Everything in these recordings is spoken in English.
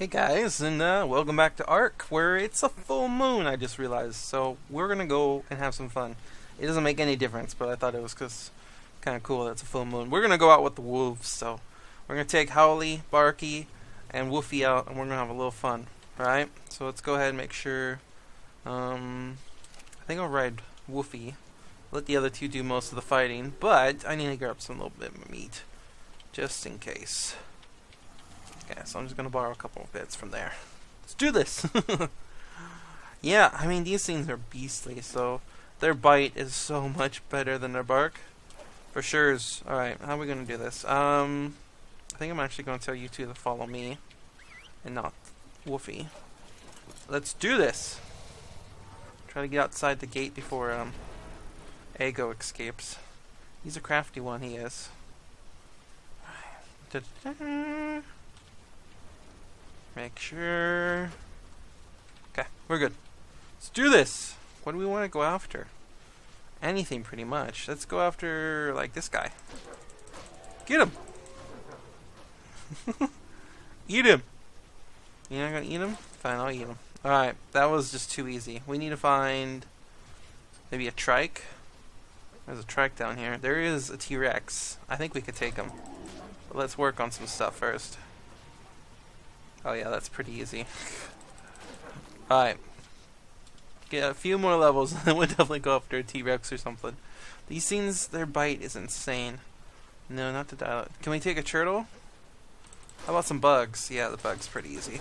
Hey guys, and welcome back to Ark, where it's a full moon, I just realized. So we're gonna go and have some fun. It doesn't make any difference, but I thought it was kind of cool that it's a full moon. We're gonna go out with the wolves, so we're gonna take Howley, Barky, and Woofy out, and we're gonna have a little fun. Alright? So let's go ahead and make sure. I think I'll ride Woofy. Let the other two do most of the fighting, but I need to grab some little bit of meat. Just in case. Okay, so I'm just gonna borrow a couple of bits from there. Let's do this! Yeah, I mean, these things are beastly, so their bite is so much better than their bark. For sure. Alright, how are we gonna do this? I think I'm actually gonna tell you two to follow me and not Woofy. Let's do this! Try to get outside the gate before Ego escapes. He's a crafty one, he is. Da-da-da. Make sure. Okay, we're good. Let's do this. What do we want to go after? Anything, pretty much. Let's go after, like, this guy. Get him! Eat him! You're not gonna eat him? Fine, I'll eat him. Alright, that was just too easy. We need to find maybe a trike. There's a trike down here. There is a T-Rex. I think we could take him. But let's work on some stuff first. Oh yeah, that's pretty easy. Alright. Get a few more levels and then we'll definitely go after a T-Rex or something. These things, their bite is insane. No, not the dial. Can we take a turtle? How about some bugs? Yeah, the bug's pretty easy.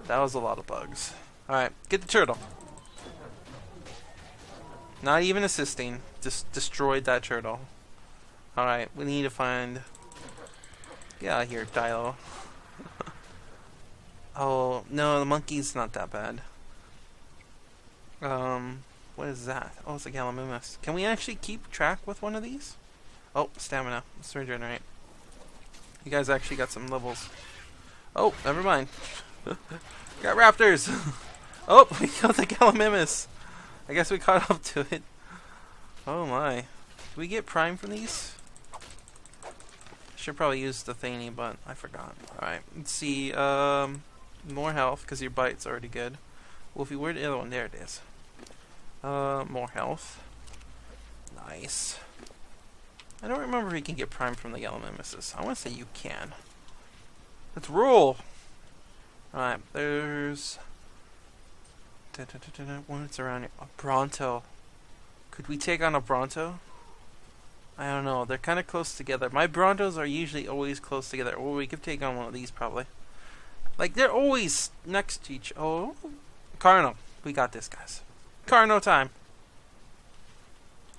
That was a lot of bugs. Alright, get the turtle. Not even assisting. Just destroyed that turtle. Alright, we need to find... Get out of here, Dilo. Oh, no, the monkey's not that bad. What is that? Oh, it's a Gallimimus. Can we actually keep track with one of these? Oh, stamina. Let's regenerate. You guys actually got some levels. Oh, never mind. Got raptors! Oh, we killed the Gallimimus! I guess we caught up to it. Oh my. Did we get prime from these? Should probably use the thingy, but I forgot. Alright, let's see. More health, because your bite's already good. Wolfie, where'd the other one? There it is. More health. Nice. I don't remember if you can get prime from the yellow mimesis. I want to say you can. Let's roll! Alright, there's... What's around here? A Bronto. Could we take on a Bronto? I don't know. They're kind of close together. My Brontos are usually always close together. Or we could take on one of these, probably. Like, they're always next to each... Oh. Carno. We got this, guys. Carno time.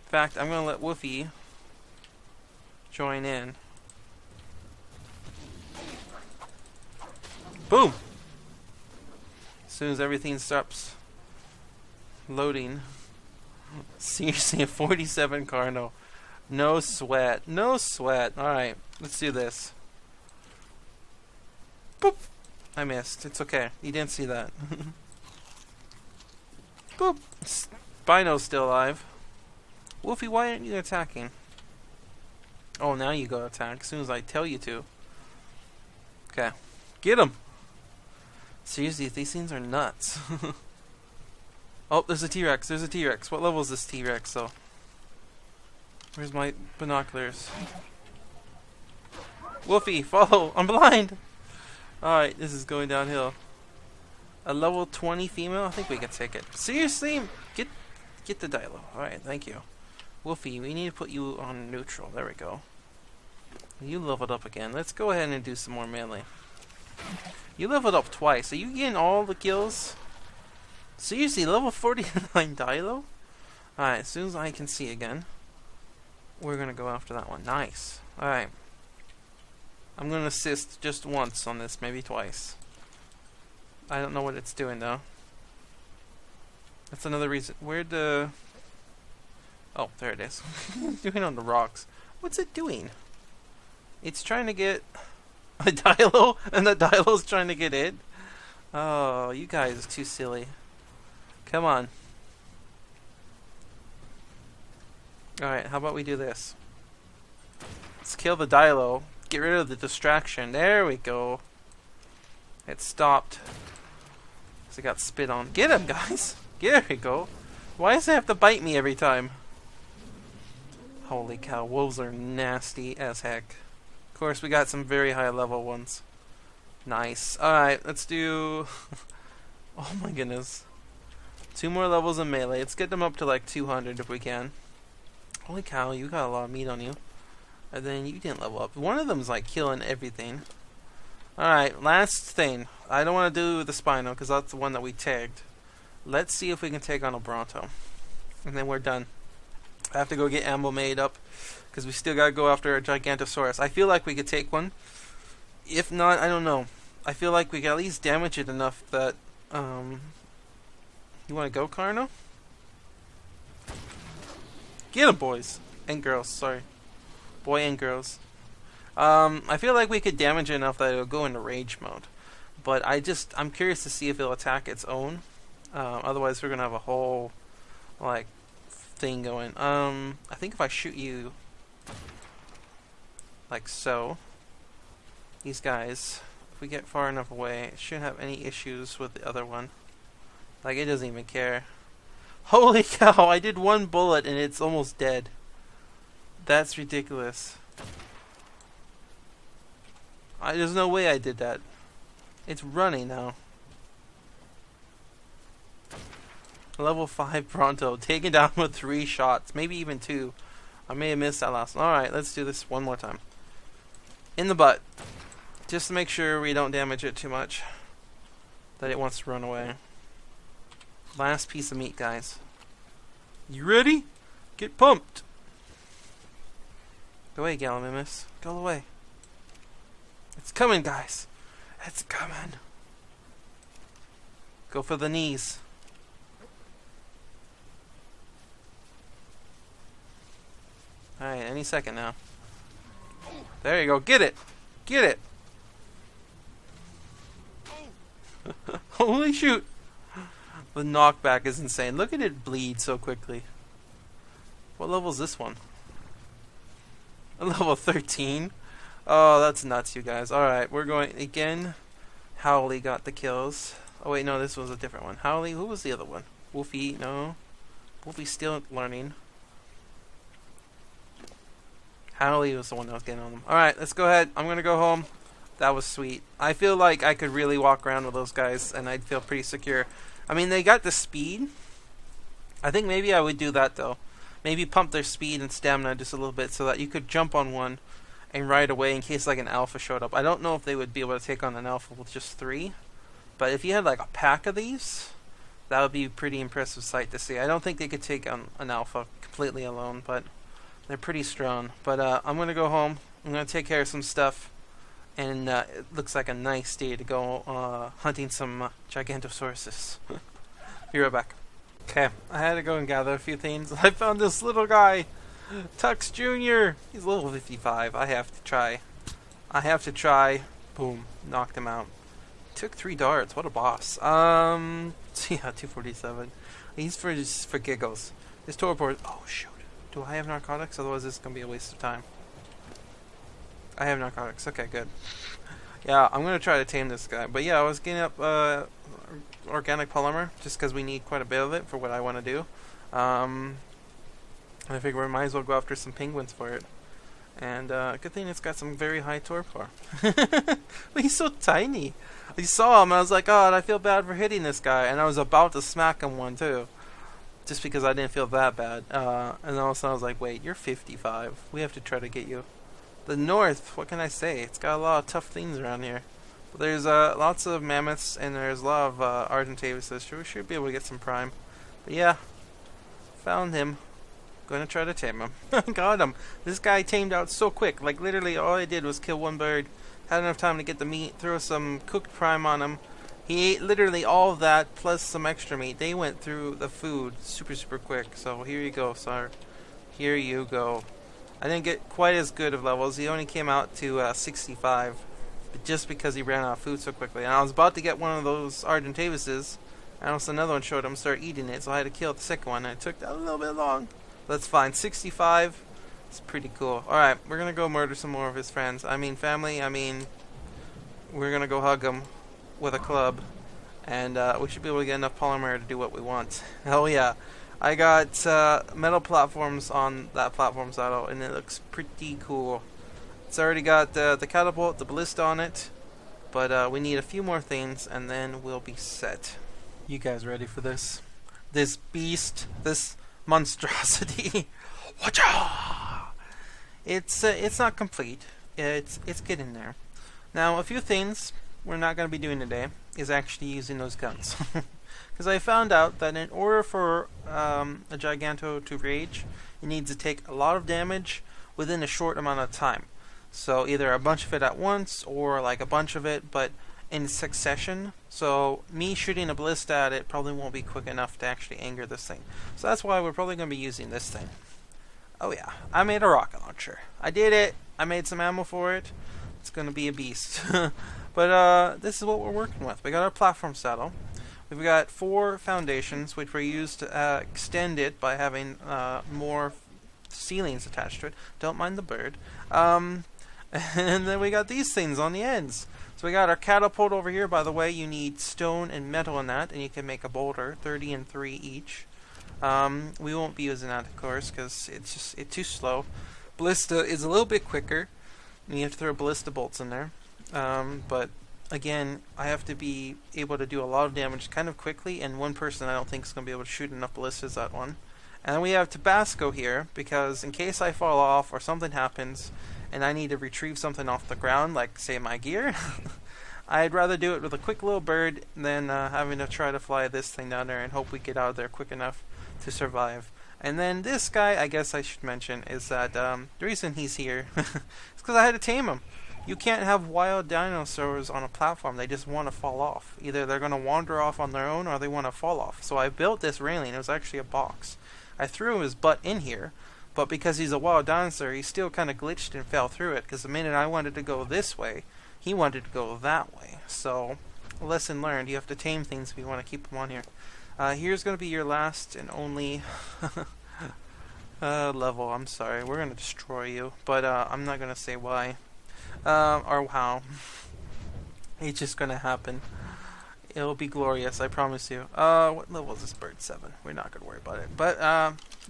In fact, I'm going to let Woofy join in. Boom! As soon as everything stops loading. Seriously, a 47 Carno. No sweat. No sweat. Alright, let's do this. Boop! I missed. It's okay. You didn't see that. Boop! Spino's still alive. Wolfie, why aren't you attacking? Oh, now you go attack as soon as I tell you to. Okay. Get him! Seriously, these things are nuts. Oh, there's a T-Rex. There's a T-Rex. What level is this T-Rex, though? Where's my binoculars? Woofy, follow! I'm blind! Alright, this is going downhill. A level 20 female? I think we can take it. Seriously? Get the Dilo. Alright, thank you. Woofy, we need to put you on neutral. There we go. You leveled up again. Let's go ahead and do some more melee. You leveled up twice. Are you getting all the kills? Seriously, level 49 Dilo? Alright, as soon as I can see again, we're gonna go after that one. Nice. Alright. I'm gonna assist just once on this, maybe twice. I don't know what it's doing though. That's another reason. Where'd the... Oh, there it is. Doing on the rocks. What's it doing? It's trying to get a Dilo, and the Dilo's trying to get it. Oh, you guys are too silly. Come on. Alright, how about we do this? Let's kill the Dilo. Get rid of the distraction. There we go. It stopped. So it got spit on. Get him, guys! There we go. Why does it have to bite me every time? Holy cow, wolves are nasty as heck. Of course, we got some very high level ones. Nice. Alright, let's do... oh my goodness. 2 more levels in melee. Let's get them up to like 200 if we can. Holy cow, you got a lot of meat on you. And then you didn't level up. One of them's like killing everything. Alright, last thing. I don't want to do the Spino because that's the one that we tagged. Let's see if we can take on a Bronto. And then we're done. I have to go get ammo made up because we still got to go after a Giganotosaurus. I feel like we could take one. If not, I don't know. I feel like we can at least damage it enough that... You want to go, Carno? Get him, boys. And girls, sorry. Boy and girls. I feel like we could damage it enough that it'll go into rage mode. But I'm curious to see if it'll attack its own. Otherwise, we're gonna have a whole, like, thing going. I think if I shoot you, like so, these guys, if we get far enough away, it shouldn't have any issues with the other one. Like, it doesn't even care. Holy cow, I did 1 bullet and it's almost dead. That's ridiculous. There's no way I did that. It's running now. Level 5 Pronto, taken down with 3 shots, maybe even 2. I may have missed that last one. Alright, let's do this one more time. In the butt. Just to make sure we don't damage it too much. That it wants to run away. Last piece of meat, guys. You ready? Get pumped! Go away, Gallimimus. Go away. It's coming, guys. It's coming. Go for the knees. Alright, any second now. There you go. Get it! Get it! Holy shoot! The knockback is insane. Look at it bleed so quickly. What level is this one? A level 13? Oh, that's nuts, you guys. Alright, we're going again. Howley got the kills. Oh wait, no, this was a different one. Howley, who was the other one? Wolfie, no. Wolfie's still learning. Howley was the one that was getting on them. Alright, let's go ahead. I'm gonna go home. That was sweet. I feel like I could really walk around with those guys and I'd feel pretty secure. I mean, they got the speed. I think maybe I would do that though. Maybe pump their speed and stamina just a little bit so that you could jump on one and ride away in case like an alpha showed up. I don't know if they would be able to take on an alpha with just 3. But if you had like a pack of these, that would be a pretty impressive sight to see. I don't think they could take on an alpha completely alone, but they're pretty strong. But I'm going to go home. I'm going to take care of some stuff. And it looks like a nice day to go hunting some Gigantosauruses. Be right back. Okay, I had to go and gather a few things. I found this little guy, Tux Jr. He's level 55. I have to try. Boom, knocked him out. Took 3 darts. What a boss. Yeah, 247. He's for giggles. This torpor. Oh shoot. Do I have narcotics? Otherwise, this is gonna be a waste of time. I have narcotics. Okay, good. Yeah, I'm gonna try to tame this guy. But yeah, I was getting up organic polymer just because we need quite a bit of it for what I want to do. I figure we might as well go after some penguins for it. And good thing it's got some very high torpor. But he's so tiny. I saw him and I was like, oh, I feel bad for hitting this guy. And I was about to smack him one too. Just because I didn't feel that bad. And all of a sudden I was like, wait, you're 55. We have to try to get you. The north, what can I say? It's got a lot of tough things around here. But there's lots of mammoths and there's a lot of Argentavises. We should be able to get some prime. But yeah, found him. Gonna try to tame him. Got him. This guy tamed out so quick. Like literally all I did was kill one bird. Had enough time to get the meat, throw some cooked prime on him. He ate literally all of that plus some extra meat. They went through the food super quick. So here you go, sir. Here you go. I didn't get quite as good of levels. He only came out to 65. But just because he ran out of food so quickly. And I was about to get one of those Argentavises. And also another one showed up and started eating it. So I had to kill the second one. And it took a little bit long. That's fine. 65. It's pretty cool. Alright, we're going to go murder some more of his friends. I mean, family. I mean, we're going to go hug them. with a club, and we should be able to get enough polymer to do what we want. Hell yeah. I got metal platforms on that platform saddle, and it looks pretty cool. It's already got the catapult, the ballista on it, but we need a few more things, and then we'll be set. You guys ready for this? This beast, this monstrosity. Watcha! It's not complete. It's getting there. Now, a few things we're not going to be doing today is actually using those guns. Because I found out that in order for a Giganto to rage, it needs to take a lot of damage within a short amount of time. So either a bunch of it at once, or like a bunch of it, but in succession. So me shooting a ballista at it probably won't be quick enough to actually anger this thing. So that's why we're probably going to be using this thing. Oh yeah, I made a rocket launcher. I did it. I made some ammo for it. It's going to be a beast. But this is what we're working with. We got our platform saddle. We've got 4 foundations, which we used to extend it by having more ceilings attached to it. Don't mind the bird. And then we got these things on the ends. So we got our catapult over here. By the way, you need stone and metal in that, and you can make a boulder, 30 and 3 each. We won't be using that, of course, because it's too slow. Ballista is a little bit quicker, and you have to throw ballista bolts in there. But again, I have to be able to do a lot of damage kind of quickly, and one person I don't think is going to be able to shoot enough ballistas at one. And then we have Tabasco here, because in case I fall off or something happens, and I need to retrieve something off the ground, like, say, my gear, I'd rather do it with a quick little bird than having to try to fly this thing down there and hope we get out of there quick enough to survive. And then this guy, I guess I should mention, is that the reason he's here is because I had to tame him. You can't have wild dinosaurs on a platform. They just want to fall off. Either they're going to wander off on their own or they want to fall off. So I built this railing. It was actually a box. I threw his butt in here, but because he's a wild dinosaur, he still kind of glitched and fell through it, because the minute I wanted to go this way, he wanted to go that way. So, lesson learned, you have to tame things if you want to keep them on here. Here's going to be your last and only level. I'm sorry, we're going to destroy you, but I'm not going to say why. Or how. It's just going to happen. It'll be glorious, I promise you. What level is this bird? 7. We're not going to worry about it. But,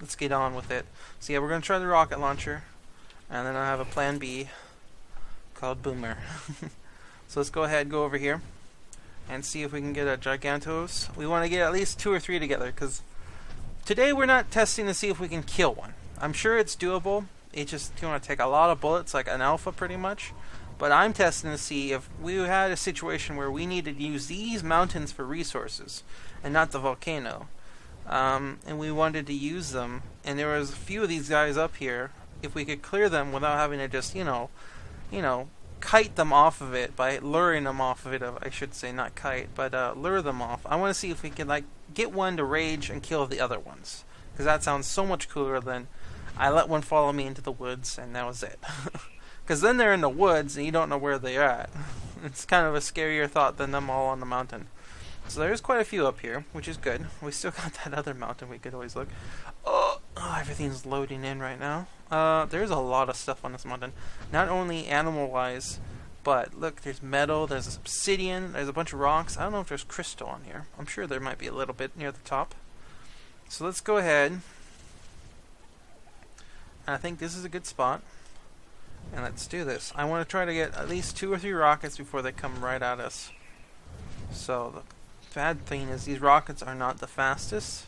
let's get on with it. So yeah, we're going to try the rocket launcher. And then I have a plan B called Boomer. So let's go ahead and go over here and see if we can get a Gigantos. We want to get at least 2 or 3 together, because today we're not testing to see if we can kill one. I'm sure it's doable. It's just going to take a lot of bullets, like an alpha pretty much. But I'm testing to see if we had a situation where we needed to use these mountains for resources and not the volcano. And we wanted to use them. And there was a few of these guys up here. If we could clear them without having to just, you know, kite them off of it by luring them off of it. I should say, not kite, but lure them off. I want to see if we can, like, get one to rage and kill the other ones. Because that sounds so much cooler than I let one follow me into the woods and that was it. Because then they're in the woods and you don't know where they're at. It's kind of a scarier thought than them all on the mountain. So there's quite a few up here, which is good. We still got that other mountain we could always look. Oh, everything's loading in right now. There's a lot of stuff on this mountain. Not only animal-wise, but look, there's metal, there's obsidian, there's a bunch of rocks. I don't know if there's crystal on here. I'm sure there might be a little bit near the top. So let's go ahead. I think this is a good spot. And let's do this. I want to try to get at least 2 or 3 rockets before they come right at us. So the bad thing is these rockets are not the fastest.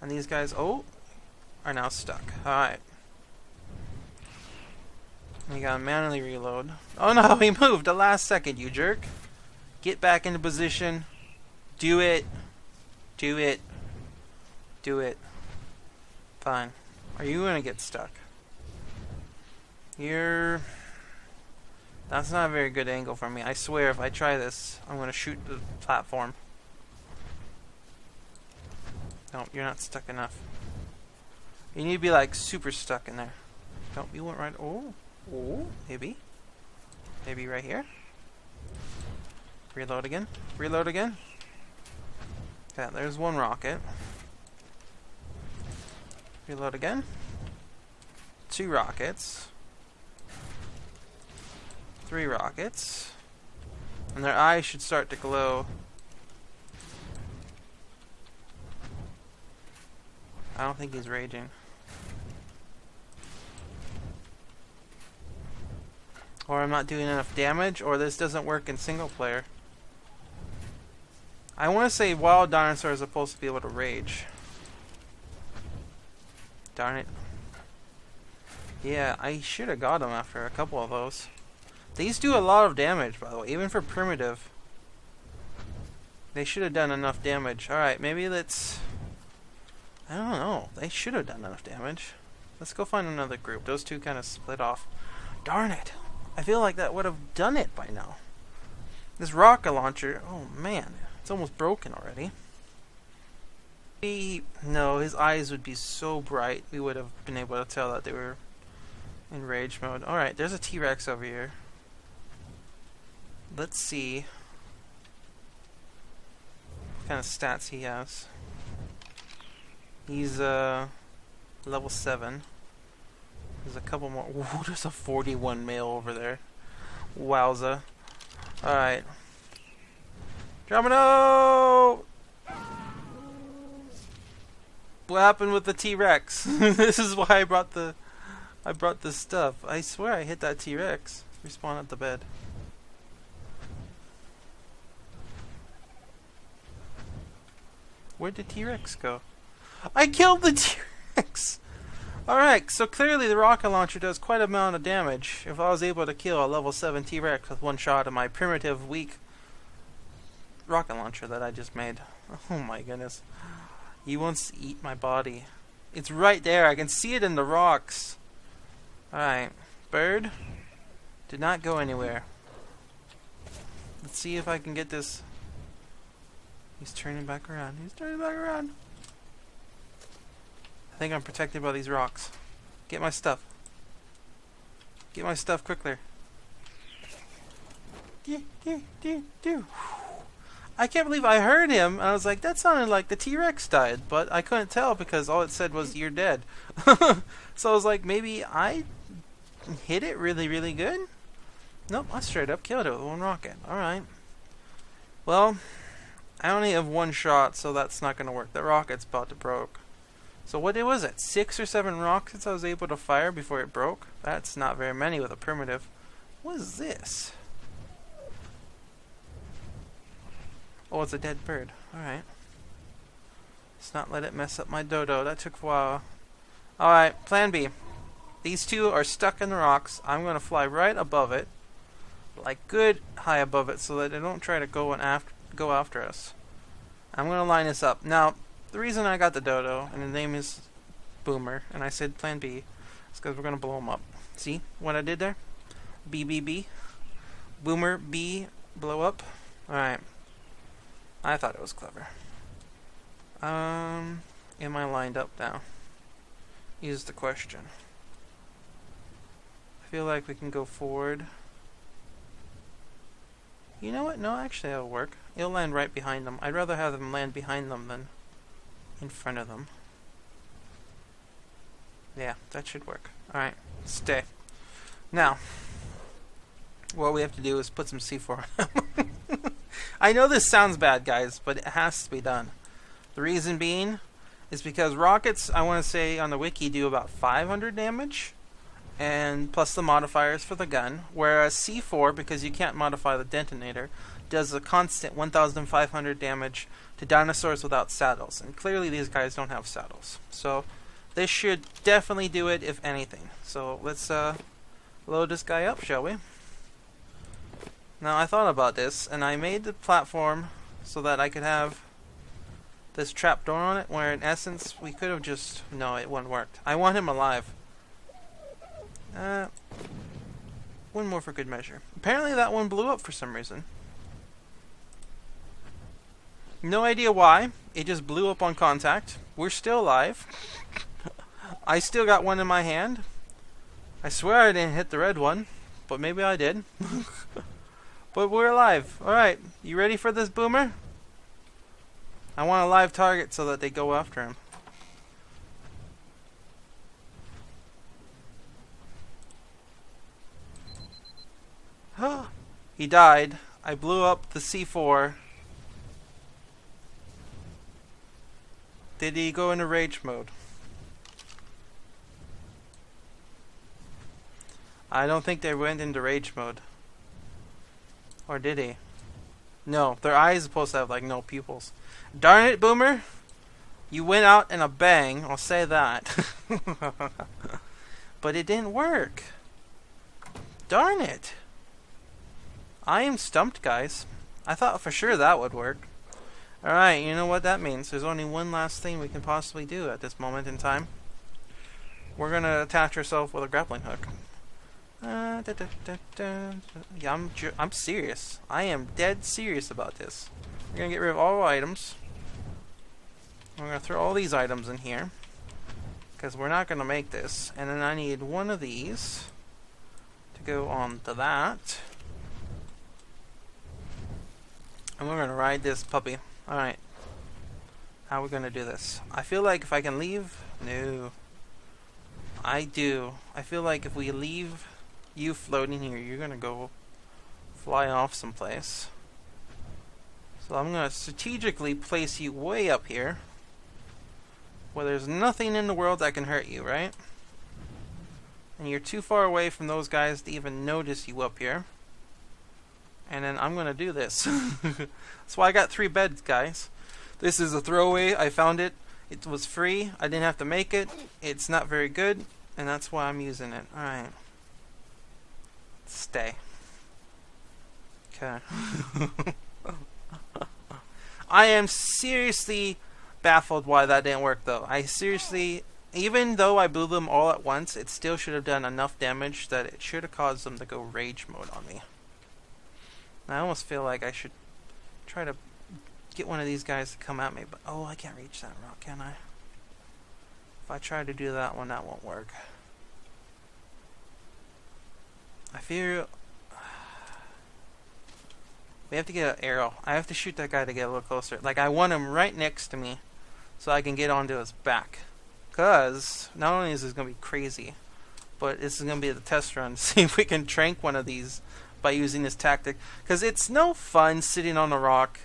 And these guys, are now stuck. Alright. We gotta manually reload. Oh no, he moved the last second, you jerk. Get back into position. Do it. Do it. Do it. Fine. Are you gonna get stuck? That's not a very good angle for me. I swear if I try this, I'm gonna shoot the platform. No, you're not stuck enough. You need to be like super stuck in there. Don't you want right? Oh, maybe. Maybe right here. Reload again. Reload again. Okay, there's 1 rocket. Reload again. 2 rockets. 3 rockets. And their eyes should start to glow. I don't think he's raging. Or I'm not doing enough damage, or this doesn't work in single player. I want to say wild dinosaurs are supposed to be able to rage. Darn it. Yeah, I should have got him after a couple of those. These do a lot of damage, by the way, even for primitive. They should have done enough damage. Alright, maybe let's... I don't know. They should have done enough damage. Let's go find another group. Those two kind of split off. Darn it. I feel like that would have done it by now. This rocket launcher... Oh, man. It's almost broken already. No, his eyes would be so bright. We would have been able to tell that they were in rage mode. Alright, there's a T-Rex over here. Let's see what kind of stats he has. He's level 7. There's a couple more. Ooh, there's a 41 male over there. Wowza. Alright. Domino! What happened with the T-Rex? This is why I brought this stuff. I swear I hit that T-Rex. Respawn at the bed. Where'd the T-Rex go? I killed the T-Rex! Alright, so clearly the rocket launcher does quite a amount of damage. If I was able to kill a level 7 T-Rex with one shot of my primitive, weak rocket launcher that I just made. Oh my goodness. He wants to eat my body. It's right there. I can see it in the rocks. Alright. Bird. Did not go anywhere. Let's see if I can get this. He's turning back around. He's turning back around. I think I'm protected by these rocks. Get my stuff. Get my stuff quicker. I can't believe I heard him, and I was like, that sounded like the T-Rex died, but I couldn't tell because all it said was, you're dead. So I was like, maybe I hit it really, really good? Nope, I straight up killed it with one rocket. Alright. Well, I only have one shot, so that's not going to work. That rocket's about to broke. So what was it? 6 or 7 rockets I was able to fire before it broke? That's not very many with a primitive. What is this? Oh, it's a dead bird. Alright. Let's not let it mess up my dodo. That took a while. Alright, plan B. These two are stuck in the rocks. I'm going to fly right above it. Like good high above it so that they don't try to go after us. I'm going to line this up. Now, the reason I got the dodo, and the name is Boomer, and I said plan B, is because we're going to blow him up. See what I did there? B, B, B. Boomer, B, blow up. Alright. I thought it was clever. Am I lined up now? Is the question. I feel like we can go forward. You know what? No, actually that'll work. It'll land right behind them. I'd rather have them land behind them than in front of them. Yeah, that should work. Alright, stay. Now, what we have to do is put some C4 on them. I know this sounds bad, guys, but it has to be done. The reason being is because rockets, I want to say on the wiki, do about 500 damage, and plus the modifiers for the gun, whereas C4, because you can't modify the detonator, does a constant 1,500 damage to dinosaurs without saddles, and clearly these guys don't have saddles. So this should definitely do it, if anything. So let's load this guy up, shall we? Now I thought about this, and I made the platform so that I could have this trapdoor on it, where in essence we could have just... No, it wouldn't work. I want him alive. One more for good measure. Apparently that one blew up for some reason. No idea why. It just blew up on contact. We're still alive. I still got one in my hand. I swear I didn't hit the red one, but maybe I did. But we're alive. Alright, you ready for this, Boomer? I want a live target so that they go after him. He died. I blew up the C4. Did he go into rage mode? I don't think they went into rage mode. Or did he? No, their eyes are supposed to have like no pupils. Darn it, Boomer! You went out in a bang, I'll say that. But it didn't work. Darn it! I am stumped, guys. I thought for sure that would work. Alright, you know what that means. There's only one last thing we can possibly do at this moment in time. We're gonna attach ourselves with a grappling hook. Yeah, I'm serious. I am dead serious about this. We're gonna get rid of all items. We're gonna throw all these items in here, because we're not gonna make this. And then I need one of these to go on to that. And we're gonna ride this puppy. Alright. How are we gonna do this? I feel like if I can leave... No. I do. I feel like if we leave you floating here, you're gonna go fly off someplace. So I'm gonna strategically place you way up here, where there's nothing in the world that can hurt you, right? And you're too far away from those guys to even notice you up here. And then I'm gonna do this. That's why I got 3 beds, guys. This is a throwaway. I found it. It was free. I didn't have to make it. It's not very good, and that's why I'm using it. Alright. Stay. Okay. I am seriously baffled why that didn't work, though. I seriously... Even though I blew them all at once, it still should have done enough damage that it should have caused them to go rage mode on me. I almost feel like I should try to get one of these guys to come at me, but oh, I can't reach that rock, can I? If I try to do that one, that won't work. I fear we have to get an arrow. I have to shoot that guy to get a little closer. Like, I want him right next to me so I can get onto his back. Because not only is this going to be crazy, but this is going to be the test run to see if we can trank one of these by using this tactic. Because it's no fun sitting on a rock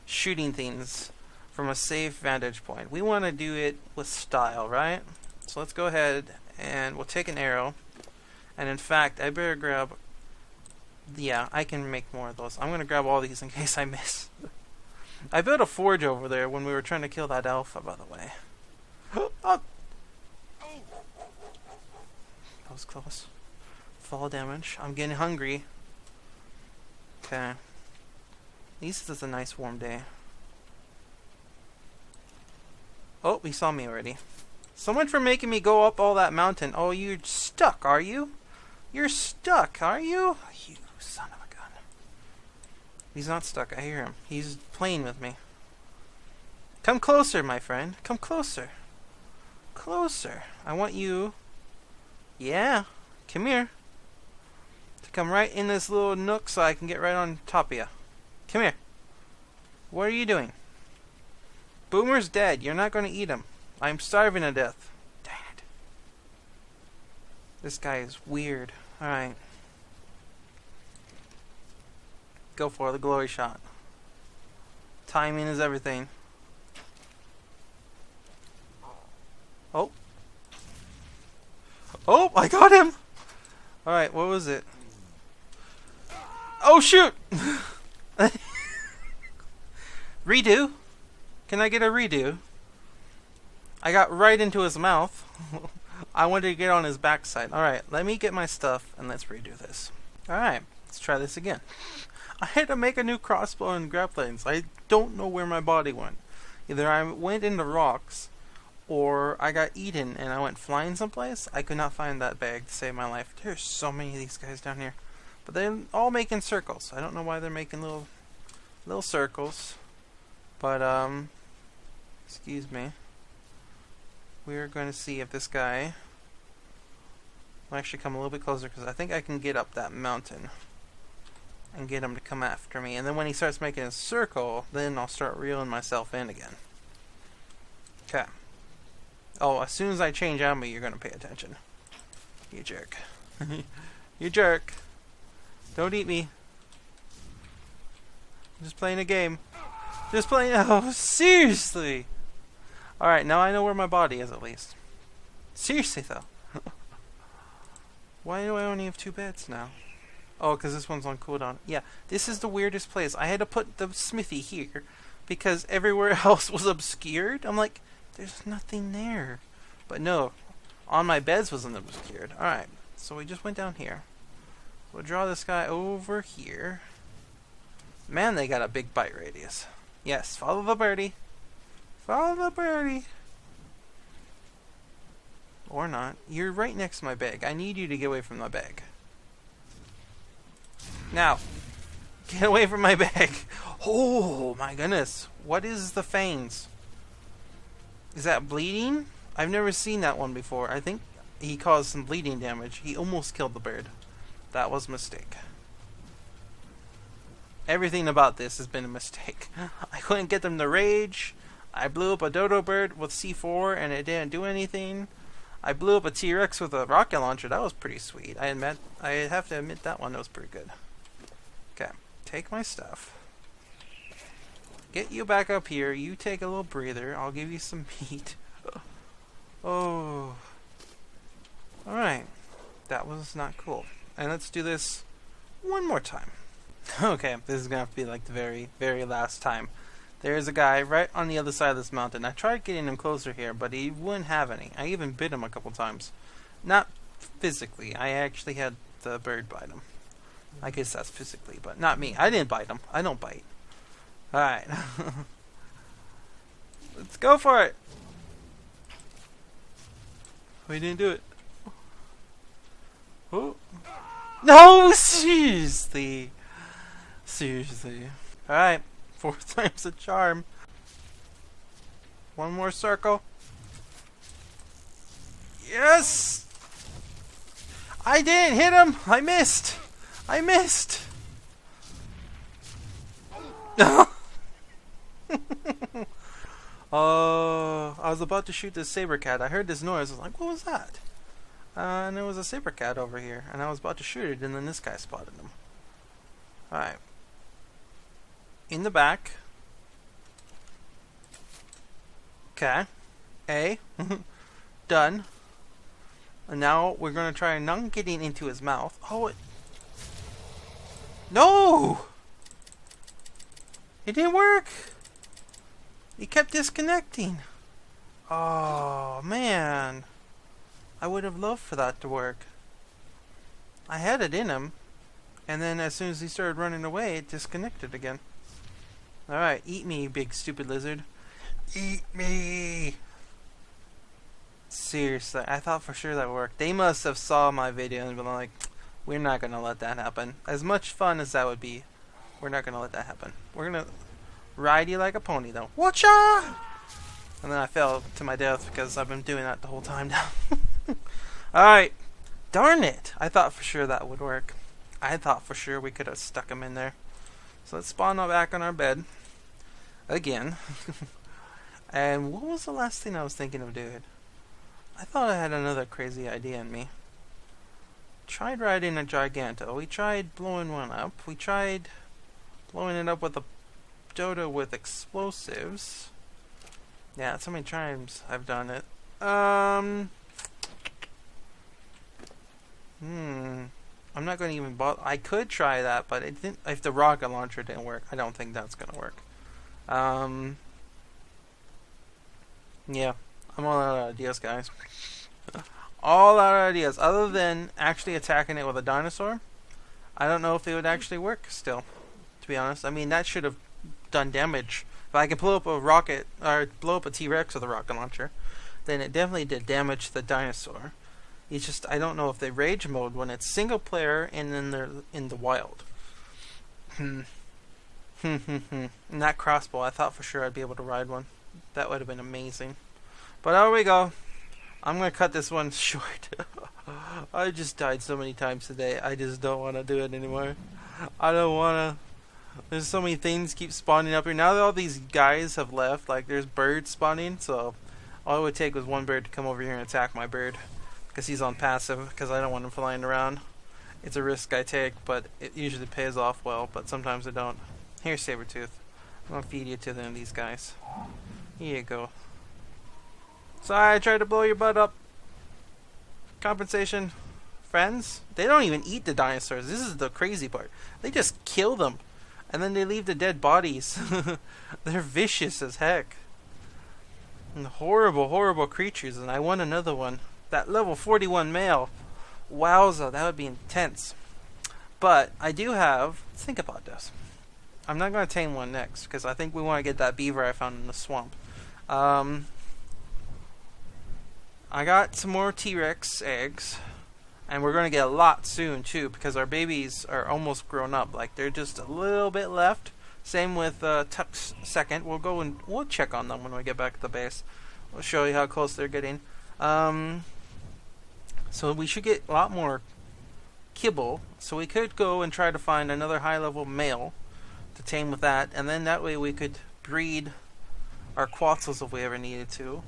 shooting things from a safe vantage point. We want to do it with style, right? So let's go ahead and we'll take an arrow. And in fact, I better grab... Yeah, I can make more of those. I'm going to grab all these in case I miss. I built a forge over there when we were trying to kill that alpha, by the way. Oh. That was close. Fall damage. I'm getting hungry. Okay. At least it's a nice warm day. Oh, he saw me already. So much for making me go up all that mountain. Oh, you're stuck, are you? You're stuck, are you? You son of a gun. He's not stuck. I hear him. He's playing with me. Come closer, my friend. Come closer. Closer. I want you... Yeah. Come here. To come right in this little nook so I can get right on top of you. Come here. What are you doing? Boomer's dead. You're not going to eat him. I'm starving to death. Dang it. This guy is weird. Alright. Go for the glory shot. Timing is everything. Oh. Oh, I got him! Alright, what was it? Oh, shoot! Redo? Can I get a redo? I got right into his mouth. I wanted to get on his backside. Alright, let me get my stuff and let's redo this. Alright, let's try this again. I had to make a new crossbow and grapplings. I don't know where my body went. Either I went into rocks or I got eaten and I went flying someplace. I could not find that bag to save my life. There's so many of these guys down here. But they're all making circles. I don't know why they're making little circles. But, excuse me. We're going to see if this guy will actually come a little bit closer, because I think I can get up that mountain and get him to come after me. And then when he starts making a circle, then I'll start reeling myself in again. Okay. Oh, as soon as I change ammo, you're going to pay attention. You jerk. You jerk. Don't eat me. Just playing a game. Just playing. Oh, seriously. Alright, now I know where my body is at least. Seriously, though. Why do I only have 2 beds now? Oh, because this one's on cooldown. Yeah, this is the weirdest place. I had to put the smithy here because everywhere else was obscured. I'm like, there's nothing there. But no, on my beds wasn't obscured. Alright, so we just went down here. We'll draw this guy over here. Man, they got a big bite radius. Yes, follow the birdie. Follow the birdie. Or not. You're right next to my bag. I need you to get away from my bag. Now, get away from my bag. Oh my goodness. What is the fangs? Is that bleeding? I've never seen that one before. I think he caused some bleeding damage. He almost killed the bird. That was a mistake. Everything about this has been a mistake. I couldn't get them to rage. I blew up a dodo bird with C4 and it didn't do anything. I blew up a T-Rex with a rocket launcher. That was pretty sweet. I have to admit that one was pretty good. Okay, take my stuff. Get you back up here. You take a little breather. I'll give you some meat. Oh. Alright. That was not cool. And let's do this one more time. Okay, this is going to have to be like the very, very last time. There's a guy right on the other side of this mountain. I tried getting him closer here, but he wouldn't have any. I even bit him a couple times. Not physically. I actually had the bird bite him. I guess that's physically, but not me. I didn't bite him. I don't bite. Alright. Let's go for it. We didn't do it. Oh. No, seriously. Seriously. Alright. 4 times the charm. One more circle. Yes! I didn't hit him! I missed! I missed! Oh, I was about to shoot this saber cat. I heard this noise. I was like, what was that? And there was a saber cat over here. And I was about to shoot it, and then this guy spotted him. Alright. In the back. Okay. A. Done. And now we're going to try not getting into his mouth. Oh, no! It didn't work! He kept disconnecting. Oh, man. I would have loved for that to work. I had it in him. And then as soon as he started running away, it disconnected again. Alright, eat me, you big stupid lizard. Eat me! Seriously, I thought for sure that worked. They must have saw my video and been like, we're not going to let that happen. As much fun as that would be, we're not going to let that happen. We're going to ride you like a pony, though. Watcha! And then I fell to my death because I've been doing that the whole time now. Alright. Darn it! I thought for sure that would work. I thought for sure we could have stuck him in there. So let's spawn back on our bed. Again. And what was the last thing I was thinking of doing? I thought I had another crazy idea in me. Tried riding a Giganto. We tried blowing one up. We tried blowing it up with a dodo with explosives. Yeah, that's how many times I've done it. I'm not going to even bother. I could try that, but it didn't. If the rocket launcher didn't work, I don't think that's going to work. Yeah, I'm all out of ideas, guys. All out of ideas. Other than actually attacking it with a dinosaur, I don't know if it would actually work still, to be honest. I mean, that should have done damage. If I could blow up a rocket, or blow up a T-Rex with a rocket launcher, then it definitely did damage to the dinosaur. It's just, I don't know if they rage mode when it's single player and then they're in the wild. And that crossbow, I thought for sure I'd be able to ride one. That would have been amazing. But there we go. I'm going to cut this one short. I just died so many times today. I just don't want to do it anymore. I don't want to. There's so many things keep spawning up here. Now that all these guys have left, like there's birds spawning, so all it would take was one bird to come over here and attack my bird. Because he's on passive, because I don't want him flying around. It's a risk I take, but it usually pays off well, but sometimes it don't. Here, Sabretooth. I'm gonna feed you to these guys. Here you go. Sorry, I tried to blow your butt up. Compensation. Friends? They don't even eat the dinosaurs. This is the crazy part. They just kill them. And then they leave the dead bodies. They're vicious as heck. And horrible, horrible creatures. And I want another one. That level 41 male. Wowza, that would be intense. But I do have... Think about this. I'm not going to tame one next, because I think we want to get that beaver I found in the swamp. I got some more T-Rex eggs. And we're going to get a lot soon, too, because our babies are almost grown up. Like, they're just a little bit left. Same with Tuck's second. We'll go and we'll check on them when we get back to the base. We'll show you how close they're getting. So we should get a lot more kibble. So we could go and try to find another high-level male to tame with that. And then that way we could breed our Quetzals if we ever needed to.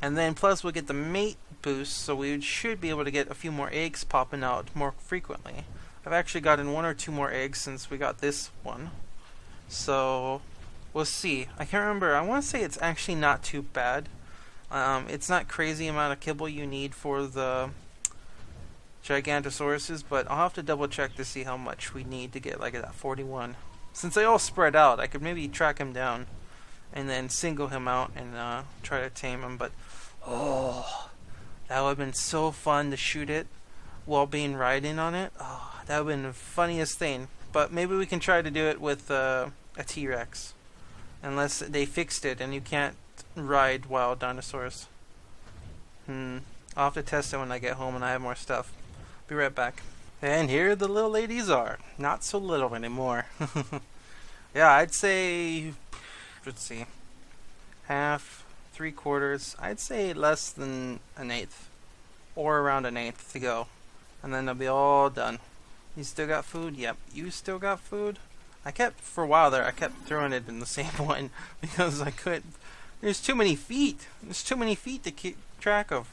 And then plus we'll get the mate boost, so we should be able to get a few more eggs popping out more frequently. I've actually gotten 1 or 2 more eggs since we got this one. So we'll see. I can't remember. I want to say it's actually not too bad. It's not crazy amount of kibble you need for the Gigantosauruses, but I'll have to double check to see how much we need to get like that 41. Since they all spread out, I could maybe track him down and then single him out and try to tame him. But oh, that would have been so fun to shoot it while being riding on it. Oh, that would have been the funniest thing. But maybe we can try to do it with a T-Rex. Unless they fixed it and you can't ride wild dinosaurs. I'll have to test it when I get home and I have more stuff. Be right back. And here the little ladies are. Not so little anymore. Yeah, I'd say... Let's see. Half, 3/4. I'd say less than 1/8. Or around 1/8 to go. And then they'll be all done. You still got food? Yep. You still got food? For a while there, I kept throwing it in the same one. Because I couldn't. There's too many feet. There's too many feet to keep track of.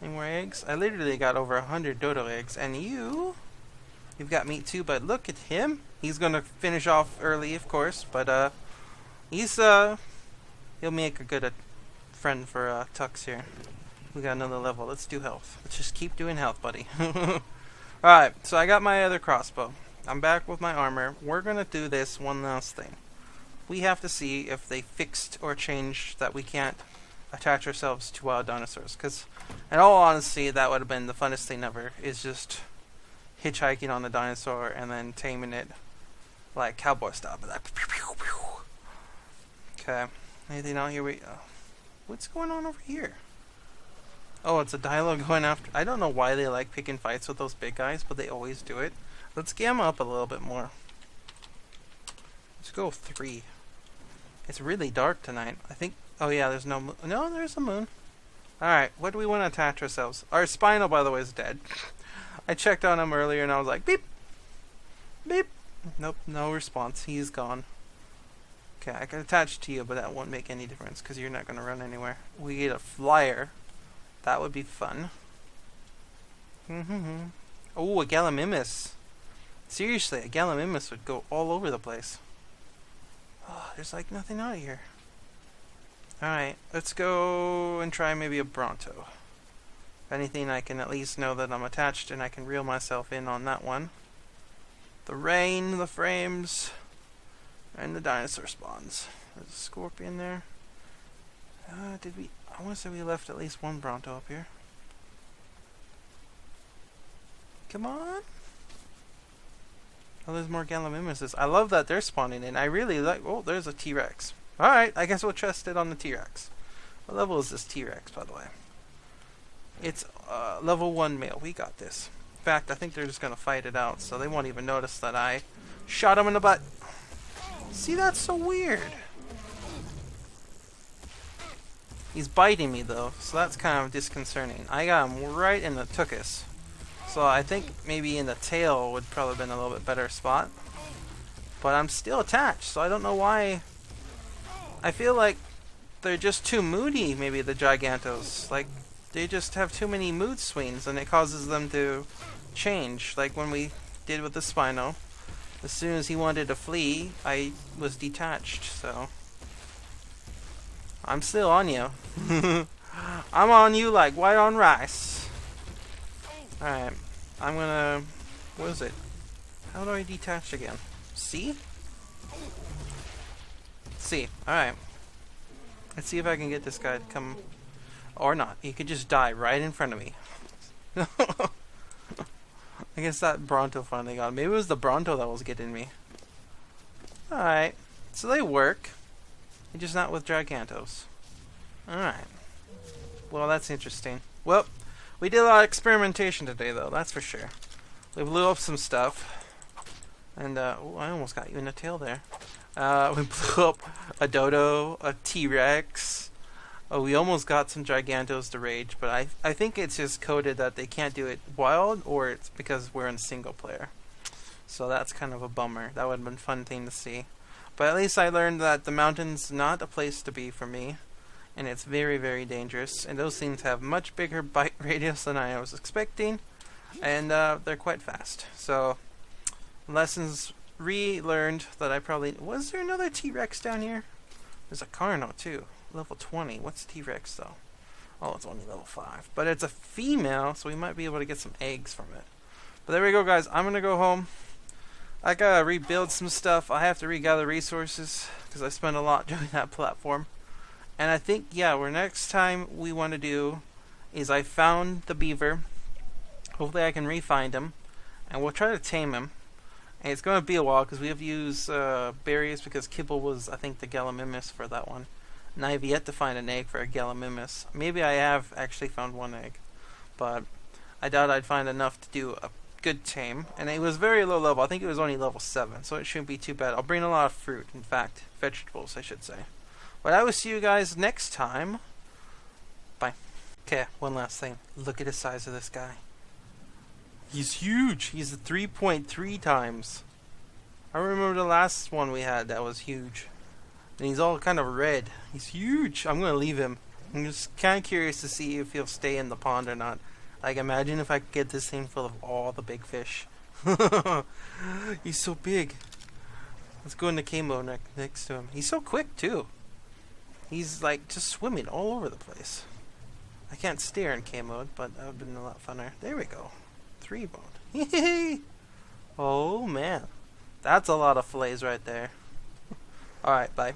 Any more eggs? I literally got over 100 dodo eggs. And you've got meat too, but look at him. He's gonna finish off early, of course, but he'll make a good friend for Tux here. We got another level. Let's do health. Let's just keep doing health, buddy. Alright, so I got my other crossbow. I'm back with my armor. We're gonna do this one last thing. We have to see if they fixed or changed that we can't attach ourselves to wild dinosaurs. Because, in all honesty, that would have been the funnest thing ever. Is just hitchhiking on the dinosaur and then taming it like cowboy style. Okay. Anything out here? What's going on over here? Oh, it's a dialogue going after. I don't know why they like picking fights with those big guys, but they always do it. Let's gamma up a little bit more. Let's go 3. It's really dark tonight. I think. Oh yeah, there's no moon. No, there's a moon. Alright, what do we want to attach ourselves? Our Spinal, by the way, is dead. I checked on him earlier and I was like, beep! Beep! Nope, no response. He's gone. Okay, I can attach to you, but that won't make any difference because you're not going to run anywhere. We get a flyer. That would be fun. Oh, a Gallimimus. Seriously, a Gallimimus would go all over the place. Oh, there's like nothing out here. Alright, let's go and try maybe a Bronto. If anything, I can at least know that I'm attached and I can reel myself in on that one. The rain, the frames, and the dinosaur spawns. There's a scorpion there. I want to say we left at least one Bronto up here. Come on. Oh, there's more Gallimimuses. I love that they're spawning in. I really like... Oh, there's a T-Rex. Alright, I guess we'll trust it on the T-Rex. What level is this T-Rex, by the way? It's level 1 male. We got this. In fact, I think they're just going to fight it out, so they won't even notice that I shot him in the butt. See, that's so weird. He's biting me, though, so that's kind of disconcerting. I got him right in the tuchus. So I think maybe in the tail would probably have been a little bit better spot. But I'm still attached, so I don't know why. I feel like they're just too moody, maybe, the Gigantos. Like, they just have too many mood swings, and it causes them to change. Like when we did with the Spino. As soon as he wanted to flee, I was detached, so... I'm still on you. I'm on you like white on rice. Alright. I'm gonna... What is it? How do I detach again? C? C. Alright. Let's see if I can get this guy to come... Or not. He could just die right in front of me. I guess that Bronto finally got him. Maybe it was the Bronto that was getting me. Alright. So they work. They're just not with Gigantos. Alright. Well, that's interesting. Well, we did a lot of experimentation today, though. That's for sure. We blew up some stuff. And, oh, I almost got you in the tail there. We blew up a Dodo, a T-Rex. Oh, we almost got some Gigantos to rage, but I think it's just coded that they can't do it wild, or it's because we're in single player. So that's kind of a bummer. That would have been a fun thing to see. But at least I learned that the mountain's not a place to be for me, and it's very, very dangerous. And those things have much bigger bite radius than I was expecting, and they're quite fast. So, lessons relearned that I probably... Was there another T-Rex down here? There's a Carno, too. Level 20. What's T-Rex, though? Oh, it's only level 5. But it's a female, so we might be able to get some eggs from it. But there we go, guys. I'm going to go home. I got to rebuild some stuff. I have to regather resources, because I spent a lot doing that platform. And I think, yeah, next time we want to do is I found the beaver. Hopefully I can re-find him. And we'll try to tame him. And it's going to be a while, because we have to use berries, because Kibble was, I think, the Gallimimus for that one. And I have yet to find an egg for a Gallimimus. Maybe I have actually found one egg. But I doubt I'd find enough to do a good tame. And it was very low level. I think it was only level 7. So it shouldn't be too bad. I'll bring a lot of fruit. In fact, vegetables, I should say. But I will see you guys next time. Bye. Okay, one last thing. Look at the size of this guy. He's huge. He's 3.3 times. I remember the last one we had that was huge. And he's all kind of red. He's huge. I'm going to leave him. I'm just kind of curious to see if he'll stay in the pond or not. Like, imagine if I could get this thing full of all the big fish. He's so big. Let's go into K-mode next to him. He's so quick, too. He's, like, just swimming all over the place. I can't steer in K-mode, but that would have been a lot funner. There we go. 3-bone. Oh, man. That's a lot of fillets right there. Alright, bye.